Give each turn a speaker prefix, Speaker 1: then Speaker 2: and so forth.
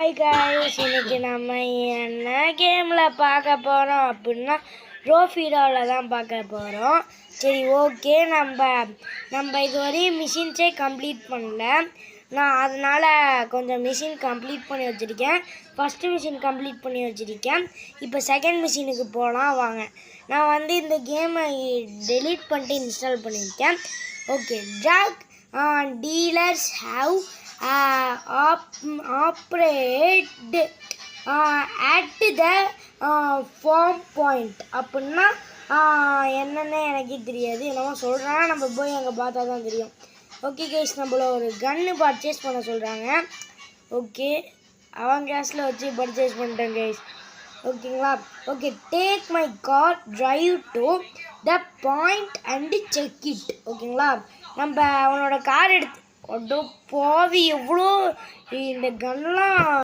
Speaker 1: Hi guys, இன்னைக்கு நம்ம என்ன கேமில் பார்க்க போகிறோம் அப்படின்னா ரோஃபீடாவில் தான் பார்க்க போகிறோம். சரி, ஓகே. நம்ம இதுவரையும் மிஷின்ஸே கம்ப்ளீட் பண்ணல. நான் அதனால் கொஞ்சம் மிஷின் கம்ப்ளீட் பண்ணி வச்சுருக்கேன். ஃபஸ்ட்டு மிஷின் கம்ப்ளீட் பண்ணி வச்சுருக்கேன். இப்போ செகண்ட் மிஷினுக்கு போகலாம் வாங்க. நான் இந்த கேமை டெலீட் பண்ணிட்டு இன்ஸ்டால் பண்ணியிருக்கேன். Okay, track dealers have operate at the farm point அப்படின்னா என்னென்ன எனக்கு தெரியாது. என்னமோ சொல்கிறாங்க, நம்ம போய் அங்கே பார்த்தா தான் தெரியும். ஓகே கைஸ், நம்மள ஒரு கன்று பர்ச்சேஸ் பண்ண சொல்கிறாங்க. ஓகே, அவங்க கேஸில் வச்சு பர்ச்சேஸ் பண்ணிட்டேன் கைஸ். ஓகேங்களா? Okay, take my car, drive to the point and check it. ஓகேங்களா? நம்ம அவனோட கார் எடுத்து பாவி எவ்வளோ இந்த கன்லாம்